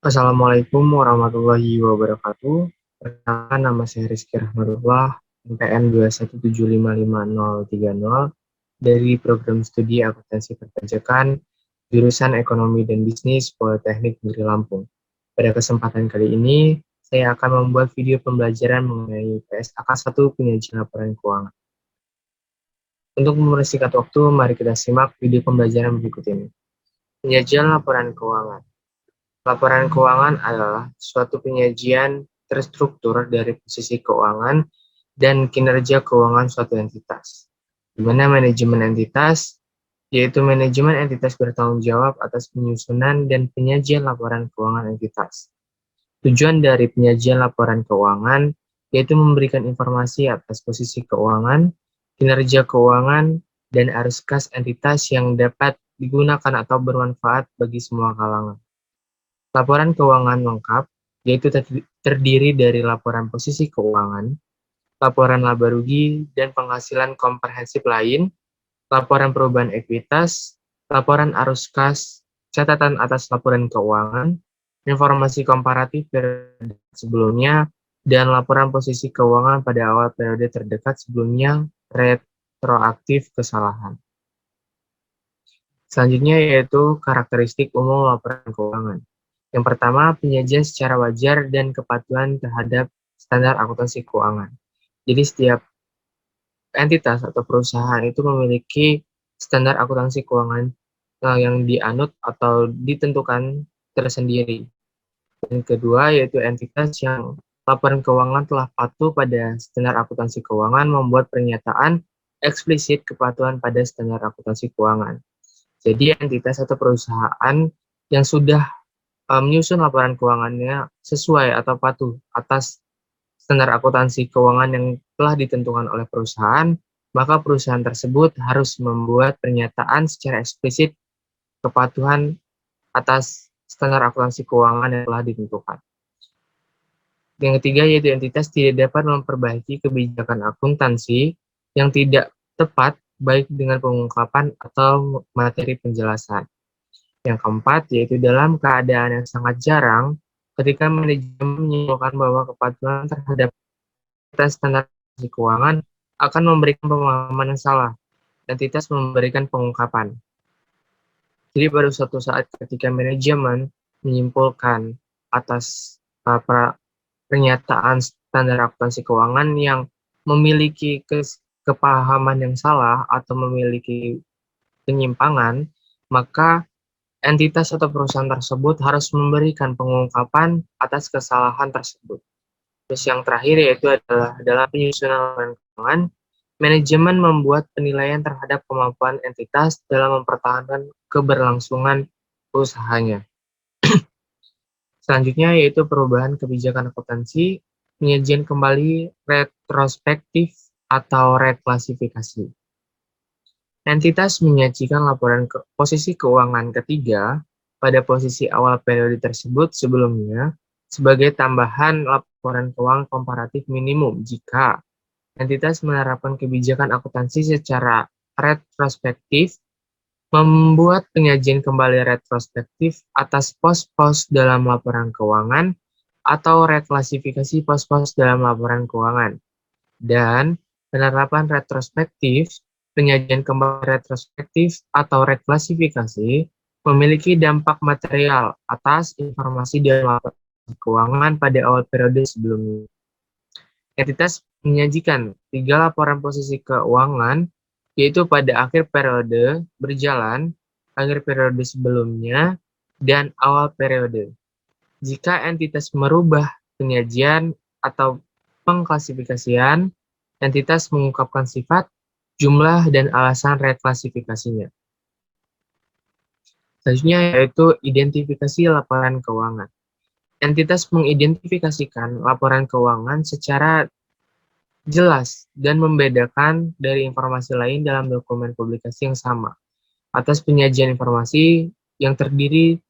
Assalamualaikum warahmatullahi wabarakatuh. Perkenalkan, nama saya Rizky Rahmatullah, NPM 217555030 dari Program Studi Akuntansi Perpajakan, jurusan Ekonomi dan Bisnis Politeknik Negeri Lampung. Pada kesempatan kali ini, saya akan membuat video pembelajaran mengenai PSAK 1 penyajian laporan keuangan. Untuk mempersingkat waktu, mari kita simak video pembelajaran berikut ini. Penyajian laporan keuangan. Laporan keuangan adalah suatu penyajian terstruktur dari posisi keuangan dan kinerja keuangan suatu entitas, di mana manajemen entitas, yaitu manajemen entitas bertanggung jawab atas penyusunan dan penyajian laporan keuangan entitas. Tujuan dari penyajian laporan keuangan yaitu memberikan informasi atas posisi keuangan, kinerja keuangan, dan arus kas entitas yang dapat digunakan atau bermanfaat bagi semua kalangan. Laporan keuangan lengkap, yaitu terdiri dari laporan posisi keuangan, laporan laba rugi dan penghasilan komprehensif lain, laporan perubahan ekuitas, laporan arus kas, catatan atas laporan keuangan, informasi komparatif periode sebelumnya, dan laporan posisi keuangan pada awal periode terdekat sebelumnya retroaktif kesalahan. Selanjutnya yaitu karakteristik umum laporan keuangan. Yang pertama, penyajian secara wajar dan kepatuhan terhadap standar akuntansi keuangan. Jadi setiap entitas atau perusahaan itu memiliki standar akuntansi keuangan yang dianut atau ditentukan tersendiri. Dan kedua, yaitu entitas yang laporan keuangan telah patuh pada standar akuntansi keuangan membuat pernyataan eksplisit kepatuhan pada standar akuntansi keuangan. Jadi entitas atau perusahaan yang sudah menyusun laporan keuangannya sesuai atau patuh atas standar akuntansi keuangan yang telah ditentukan oleh perusahaan, maka perusahaan tersebut harus membuat pernyataan secara eksplisit kepatuhan atas standar akuntansi keuangan yang telah ditentukan. Yang ketiga yaitu entitas tidak dapat memperbaiki kebijakan akuntansi yang tidak tepat baik dengan pengungkapan atau materi penjelasan. Yang keempat, yaitu dalam keadaan yang sangat jarang, ketika manajemen menyimpulkan bahwa kepatuhan terhadap standar keuangan akan memberikan pemahaman yang salah, entitas memberikan pengungkapan. Jadi pada suatu saat ketika manajemen menyimpulkan atas pernyataan standar akuntansi keuangan yang memiliki kepahaman yang salah atau memiliki penyimpangan, maka entitas atau perusahaan tersebut harus memberikan pengungkapan atas kesalahan tersebut. Terus yang terakhir yaitu adalah dalam penyusunan laporan keuangan, manajemen membuat penilaian terhadap kemampuan entitas dalam mempertahankan keberlangsungan usahanya. Selanjutnya yaitu perubahan kebijakan akuntansi, penyajian kembali retrospektif atau reklasifikasi. Entitas menyajikan laporan posisi keuangan ketiga pada posisi awal periode tersebut sebelumnya sebagai tambahan laporan keuangan komparatif minimum jika entitas menerapkan kebijakan akuntansi secara retrospektif, membuat penyajian kembali retrospektif atas pos-pos dalam laporan keuangan atau reklasifikasi pos-pos dalam laporan keuangan. Dan penerapan retrospektif, penyajian kembali retrospektif atau reklasifikasi memiliki dampak material atas informasi dalam laporan keuangan pada awal periode sebelumnya. Entitas menyajikan 3 laporan posisi keuangan, yaitu pada akhir periode berjalan, akhir periode sebelumnya, dan awal periode. Jika entitas merubah penyajian atau pengklasifikasian, entitas mengungkapkan sifat, jumlah, dan alasan reklasifikasinya. Selanjutnya yaitu identifikasi laporan keuangan. Entitas mengidentifikasikan laporan keuangan secara jelas dan membedakan dari informasi lain dalam dokumen publikasi yang sama atas penyajian informasi yang terdiri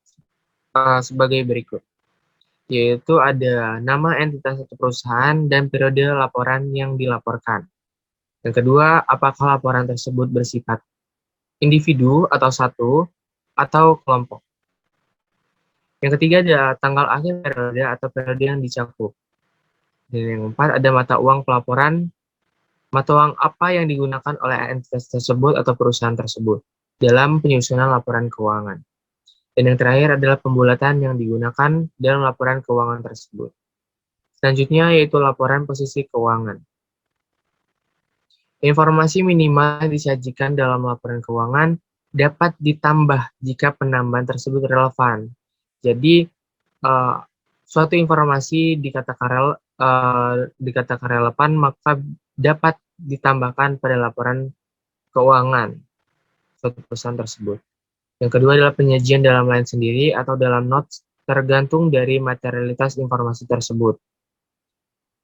sebagai berikut, yaitu ada nama entitas atau perusahaan dan periode laporan yang dilaporkan. Yang kedua, apakah laporan tersebut bersifat individu atau satu atau kelompok. Yang ketiga adalah tanggal akhir periode atau periode yang dicakup. Dan yang keempat ada mata uang pelaporan, mata uang apa yang digunakan oleh entitas tersebut atau perusahaan tersebut dalam penyusunan laporan keuangan. Dan yang terakhir adalah pembulatan yang digunakan dalam laporan keuangan tersebut. Selanjutnya yaitu laporan posisi keuangan. Informasi minimal disajikan dalam laporan keuangan dapat ditambah jika penambahan tersebut relevan. Jadi, suatu informasi dikatakan relevan, maka dapat ditambahkan pada laporan keuangan suatu perusahaan tersebut. Yang kedua adalah penyajian dalam line sendiri atau dalam notes tergantung dari materialitas informasi tersebut.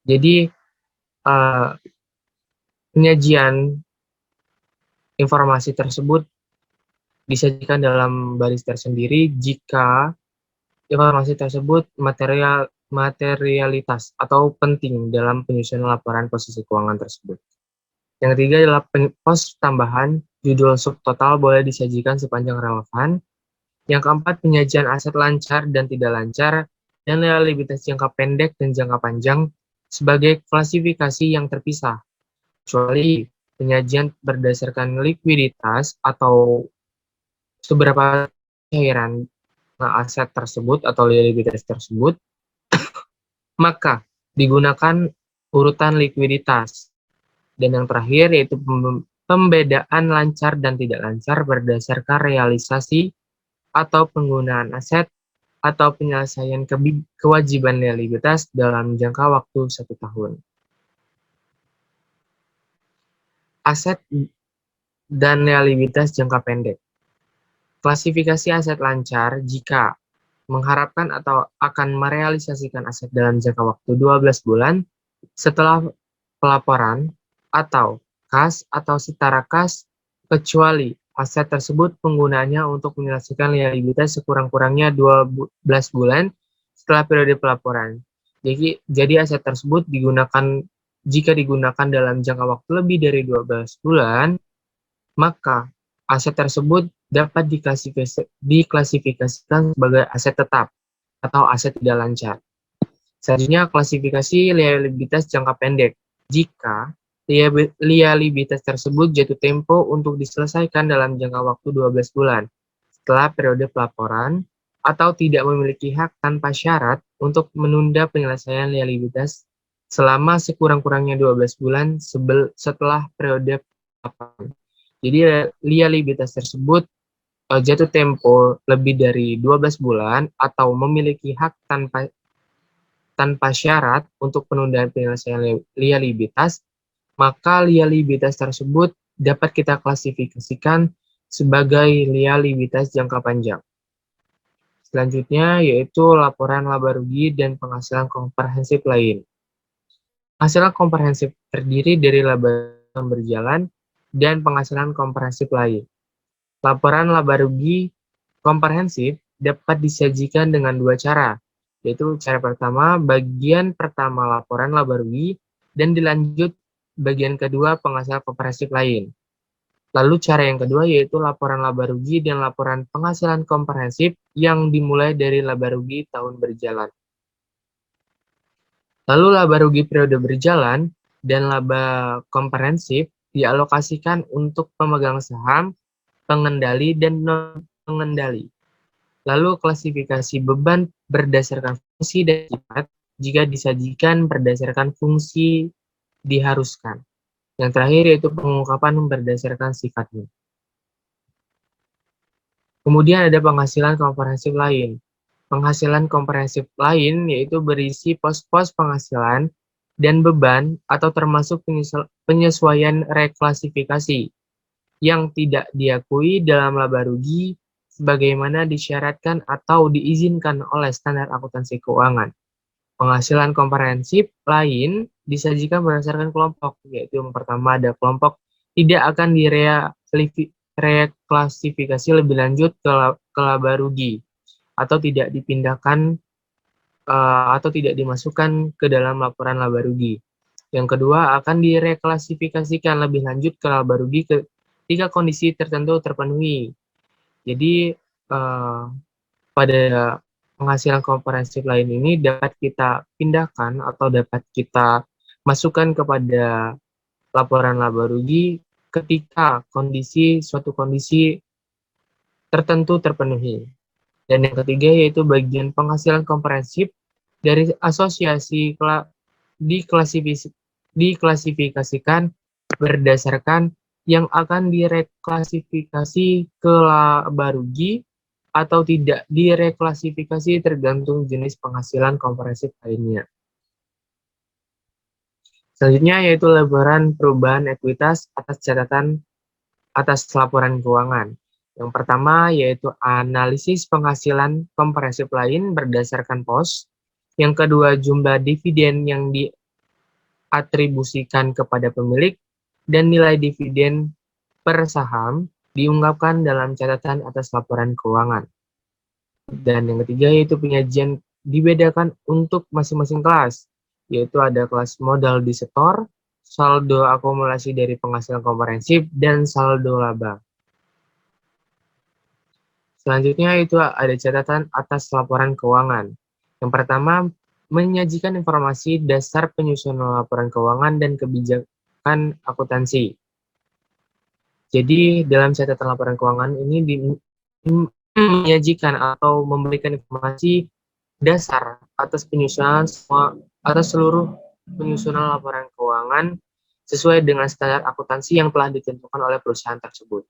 Jadi, penyajian informasi tersebut disajikan dalam baris tersendiri jika informasi tersebut materialitas atau penting dalam penyusunan laporan posisi keuangan tersebut. Yang ketiga adalah pos tambahan, judul subtotal boleh disajikan sepanjang relevan. Yang keempat, penyajian aset lancar dan tidak lancar, dan liabilitas jangka pendek dan jangka panjang sebagai klasifikasi yang terpisah, kecuali penyajian berdasarkan likuiditas atau seberapa cairan aset tersebut atau liabilitas tersebut, maka digunakan urutan likuiditas. Dan yang terakhir yaitu pembedaan lancar dan tidak lancar berdasarkan realisasi atau penggunaan aset atau penyelesaian kewajiban liabilitas dalam jangka waktu 1 tahun. Aset dan liabilitas jangka pendek. Klasifikasi aset lancar jika mengharapkan atau akan merealisasikan aset dalam jangka waktu 12 bulan setelah pelaporan atau kas atau setara kas, kecuali aset tersebut penggunaannya untuk menyelesaikan liabilitas sekurang-kurangnya 12 bulan setelah periode pelaporan. Jadi aset tersebut jika digunakan dalam jangka waktu lebih dari 12 bulan, maka aset tersebut dapat diklasifikasikan sebagai aset tetap atau aset tidak lancar. Selanjutnya, klasifikasi liabilitas jangka pendek. Jika liabilitas tersebut jatuh tempo untuk diselesaikan dalam jangka waktu 12 bulan setelah periode pelaporan atau tidak memiliki hak tanpa syarat untuk menunda penyelesaian liabilitas selama sekurang-kurangnya 12 bulan setelah periode pelaporan. Jadi liabilitas tersebut jatuh tempo lebih dari 12 bulan atau memiliki hak tanpa syarat untuk penundaan penyelesaian liabilitas, maka liabilitas tersebut dapat kita klasifikasikan sebagai liabilitas jangka panjang. Selanjutnya yaitu laporan laba rugi dan penghasilan komprehensif lain. Penghasilan komprehensif terdiri dari laba berjalan dan penghasilan komprehensif lain. Laporan laba rugi komprehensif dapat disajikan dengan dua cara, yaitu cara pertama, bagian pertama laporan laba rugi, dan dilanjut bagian kedua penghasilan komprehensif lain. Lalu cara yang kedua yaitu laporan laba rugi dan laporan penghasilan komprehensif yang dimulai dari laba rugi tahun berjalan. Lalu laba rugi periode berjalan dan laba komprehensif dialokasikan untuk pemegang saham, pengendali, dan non-pengendali. Lalu klasifikasi beban berdasarkan fungsi dan sifat jika disajikan berdasarkan fungsi diharuskan. Yang terakhir yaitu pengungkapan berdasarkan sifatnya. Kemudian ada penghasilan komprehensif lain. Penghasilan komprehensif lain yaitu berisi pos-pos penghasilan dan beban atau termasuk penyesuaian reklasifikasi yang tidak diakui dalam laba rugi sebagaimana disyaratkan atau diizinkan oleh standar akuntansi keuangan. Penghasilan komprehensif lain disajikan berdasarkan kelompok, yaitu yang pertama ada kelompok tidak akan direklasifikasi lebih lanjut ke laba rugi atau tidak dipindahkan atau tidak dimasukkan ke dalam laporan laba rugi. Yang kedua akan direklasifikasikan lebih lanjut ke laba rugi ketika kondisi tertentu terpenuhi. Jadi pada penghasilan komprehensif lain ini dapat kita pindahkan atau dapat kita masukkan kepada laporan laba rugi ketika suatu kondisi tertentu terpenuhi. Dan yang ketiga yaitu bagian penghasilan komprehensif dari asosiasi diklasifikasikan berdasarkan yang akan direklasifikasi ke laba rugi atau tidak direklasifikasi tergantung jenis penghasilan komprehensif lainnya. Selanjutnya yaitu laporan perubahan ekuitas atas laporan keuangan. Yang pertama yaitu analisis penghasilan komprehensif lain berdasarkan pos. Yang kedua jumlah dividen yang diatribusikan kepada pemilik dan nilai dividen per saham diungkapkan dalam catatan atas laporan keuangan. Dan yang ketiga yaitu penyajian dibedakan untuk masing-masing kelas, yaitu ada kelas modal di setor, saldo akumulasi dari penghasilan komprehensif, dan saldo laba. Selanjutnya itu ada catatan atas laporan keuangan. Yang pertama, menyajikan informasi dasar penyusunan laporan keuangan dan kebijakan akuntansi. Jadi, dalam catatan laporan keuangan ini menyajikan atau memberikan informasi dasar atas seluruh penyusunan laporan keuangan sesuai dengan standar akuntansi yang telah ditentukan oleh perusahaan tersebut.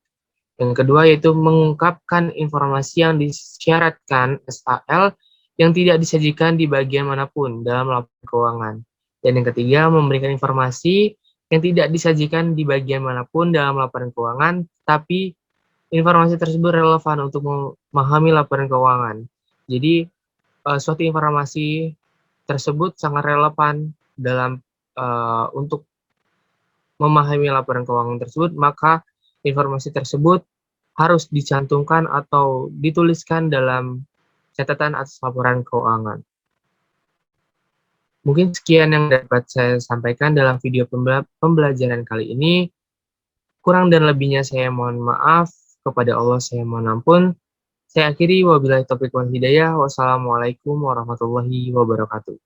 Yang kedua yaitu mengungkapkan informasi yang disyaratkan SAL yang tidak disajikan di bagian manapun dalam laporan keuangan. Dan yang ketiga memberikan informasi yang tidak disajikan di bagian manapun dalam laporan keuangan, tapi informasi tersebut relevan untuk memahami laporan keuangan. Jadi suatu informasi tersebut sangat relevan dalam untuk memahami laporan keuangan tersebut, maka informasi tersebut harus dicantumkan atau dituliskan dalam catatan atas laporan keuangan. Mungkin sekian yang dapat saya sampaikan dalam video pembelajaran kali ini. Kurang dan lebihnya saya mohon maaf, kepada Allah saya mohon ampun. Saya akhiri wabillahi taufiq wal hidayah. Wassalamualaikum warahmatullahi wabarakatuh.